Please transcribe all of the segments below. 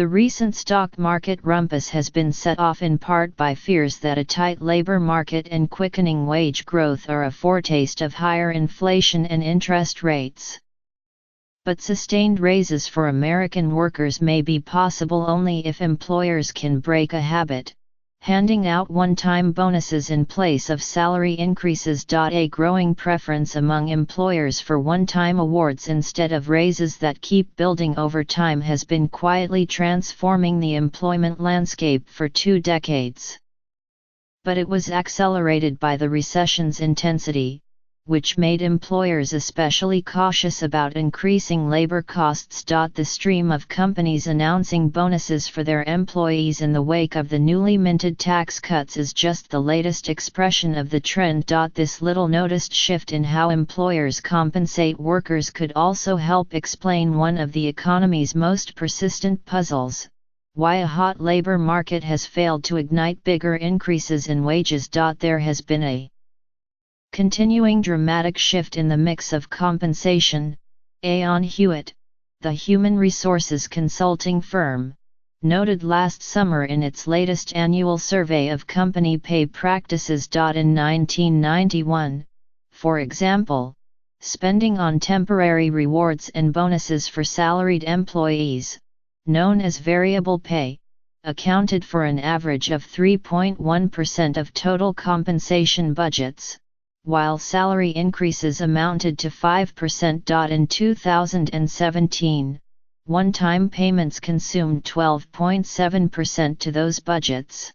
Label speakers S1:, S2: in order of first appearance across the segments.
S1: The recent stock market rumpus has been set off in part by fears that a tight labor market and quickening wage growth are a foretaste of higher inflation and interest rates. But sustained raises for American workers may be possible only if employers can break a habit, handing out one-time bonuses in place of salary increases. A growing preference among employers for one-time awards instead of raises that keep building over time has been quietly transforming the employment landscape for 2 decades. But it was accelerated by the recession's intensity, which made employers especially cautious about increasing labor costs. The stream of companies announcing bonuses for their employees in the wake of the newly minted tax cuts is just the latest expression of the trend. This little-noticed shift in how employers compensate workers could also help explain one of the economy's most persistent puzzles: why a hot labor market has failed to ignite bigger increases in wages. There has been a continuing dramatic shift in the mix of compensation. Aon Hewitt, the human resources consulting firm, noted last summer in its latest annual survey of company pay practices. In 1991, for example, spending on temporary rewards and bonuses for salaried employees, known as variable pay, accounted for an average of 3.1% of total compensation budgets, while salary increases amounted to 5%. In 2017, one-time payments consumed 12.7% to those budgets.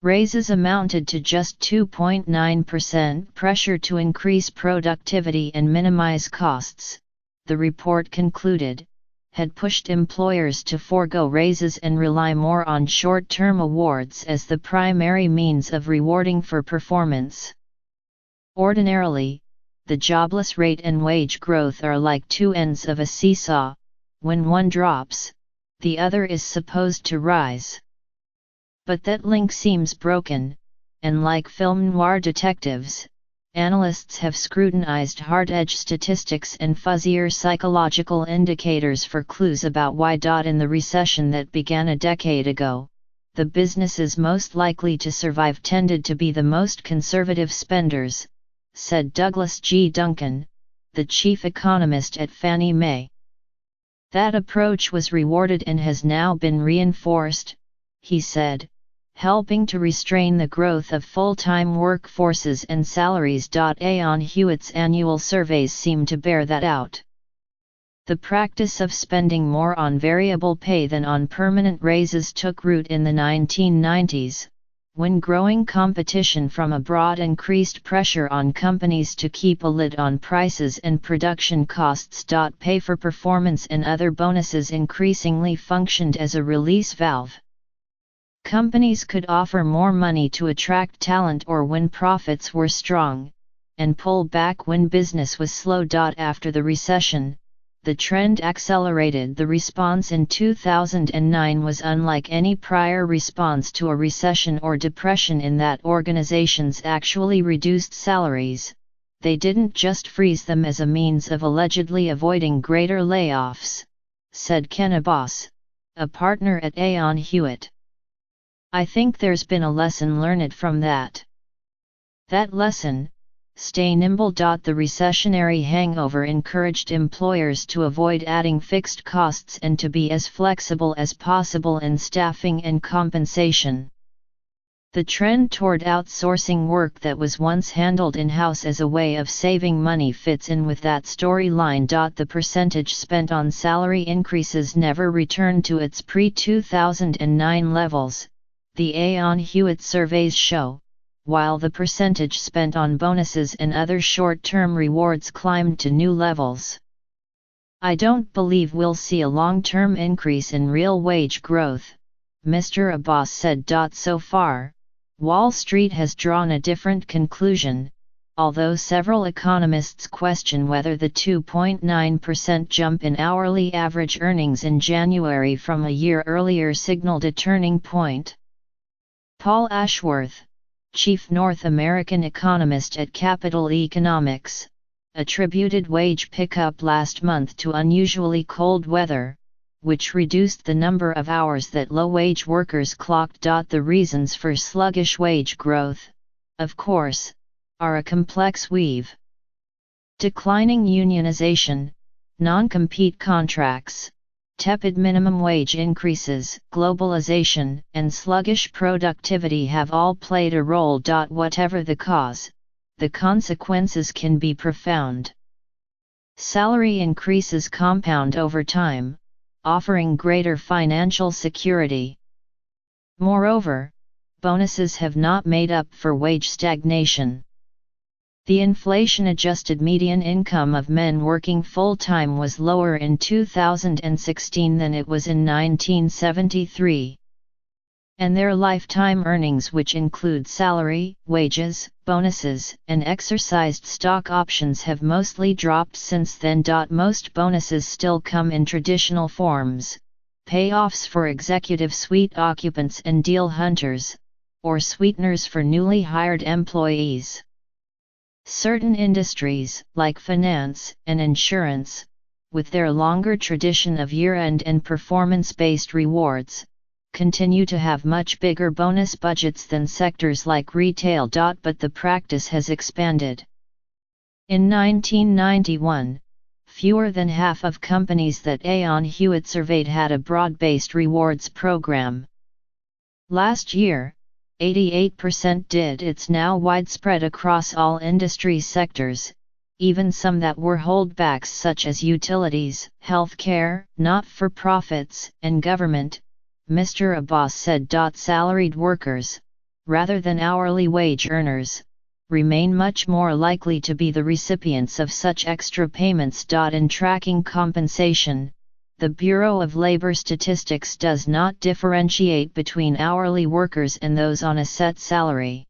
S1: Raises amounted to just 2.9%. Pressure to increase productivity and minimize costs, the report concluded, had pushed employers to forego raises and rely more on short-term awards as the primary means of rewarding for performance. Ordinarily, the jobless rate and wage growth are like two ends of a seesaw. When one drops, the other is supposed to rise. But that link seems broken, and like film noir detectives, analysts have scrutinized hard-edged statistics and fuzzier psychological indicators for clues about why. In the recession that began a decade ago, the businesses most likely to survive tended to be the most conservative spenders, said Douglas G. Duncan, the chief economist at Fannie Mae. That approach was rewarded and has now been reinforced, he said, helping to restrain the growth of full-time workforces and salaries. Aon Hewitt's annual surveys seem to bear that out. The practice of spending more on variable pay than on permanent raises took root in the 1990s, when growing competition from abroad increased pressure on companies to keep a lid on prices and production costs. Pay for performance and other bonuses increasingly functioned as a release valve. Companies could offer more money to attract talent or when profits were strong, and pull back when business was slow. After the recession, the trend accelerated. The response in 2009 was unlike any prior response to a recession or depression in that organizations actually reduced salaries. They didn't just freeze them as a means of allegedly avoiding greater layoffs, said Ken Abbas, a partner at Aon Hewitt. I think there's been a lesson learned from that. That lesson: stay nimble. The recessionary hangover encouraged employers to avoid adding fixed costs and to be as flexible as possible in staffing and compensation. The trend toward outsourcing work that was once handled in-house as a way of saving money fits in with that storyline. The percentage spent on salary increases never returned to its pre-2009 levels, the Aon Hewitt surveys show, while the percentage spent on bonuses and other short-term rewards climbed to new levels. I don't believe we'll see a long-term increase in real wage growth, Mr. Abbas said. So far, Wall Street has drawn a different conclusion, although several economists question whether the 2.9% jump in hourly average earnings in January from a year earlier signaled a turning point. Paul Ashworth, chief North American economist at Capital Economics, attributed wage pickup last month to unusually cold weather, which reduced the number of hours that low-wage workers clocked. The reasons for sluggish wage growth, of course, are a complex weave. Declining unionization, non-compete contracts, tepid minimum wage increases, globalization, and sluggish productivity have all played a role. Whatever the cause, the consequences can be profound. Salary increases compound over time, offering greater financial security. Moreover, bonuses have not made up for wage stagnation. The inflation-adjusted median income of men working full-time was lower in 2016 than it was in 1973. And their lifetime earnings, which include salary, wages, bonuses, and exercised stock options, have mostly dropped since then. Most bonuses still come in traditional forms: payoffs for executive suite occupants and deal hunters, or sweeteners for newly hired employees. Certain industries, like finance and insurance, with their longer tradition of year-end and performance-based rewards, continue to have much bigger bonus budgets than sectors like retail. But the practice has expanded. In 1991, fewer than half of companies that Aon Hewitt surveyed had a broad-based rewards program. Last year, 88% did. It's now widespread across all industry sectors, even some that were holdbacks such as utilities, healthcare, not-for-profits, and government, Mr. Abbas said. Salaried workers, rather than hourly wage earners, remain much more likely to be the recipients of such extra payments. In tracking compensation, the Bureau of Labor Statistics does not differentiate between hourly workers and those on a set salary.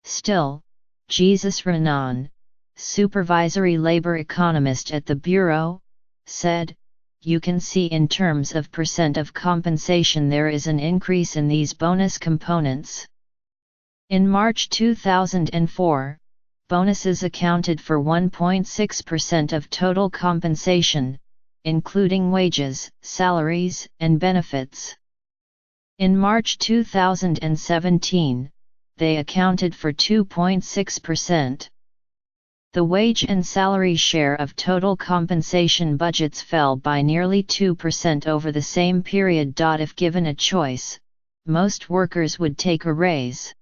S1: Still, Jesus Renan, supervisory labor economist at the Bureau, said, "You can see in terms of percent of compensation there is an increase in these bonus components." In March 2004, bonuses accounted for 1.6% of total compensation, including wages, salaries, and benefits. In March 2017, they accounted for 2.6%. The wage and salary share of total compensation budgets fell by nearly 2% over the same period. If given a choice, most workers would take a raise.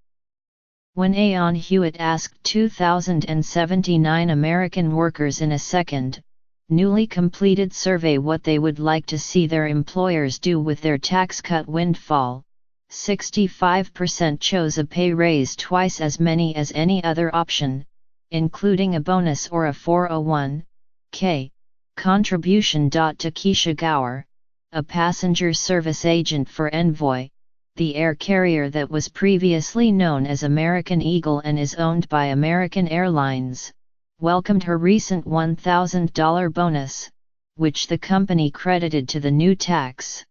S1: When Aon Hewitt asked 2,079 American workers in a second, newly completed survey what they would like to see their employers do with their tax cut windfall, 65% chose a pay raise, twice as many as any other option, including a bonus or a 401(k) contribution. To Keisha Gower, a passenger service agent for Envoy, the air carrier that was previously known as American Eagle and is owned by American Airlines, welcomed her recent $1,000 bonus, which the company credited to the new tax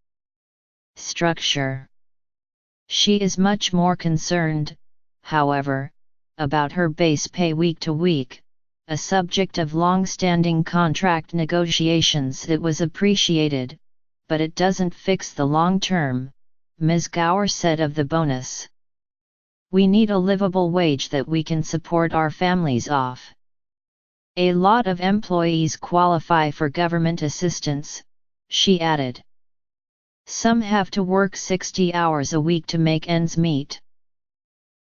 S1: structure. She is much more concerned, however, about her base pay week to week, a subject of long-standing contract negotiations. "It was appreciated, but it doesn't fix the long term," Ms. Gower said of the bonus. "We need a livable wage that we can support our families off. A lot of employees qualify for government assistance," she added. "Some have to work 60 hours a week to make ends meet.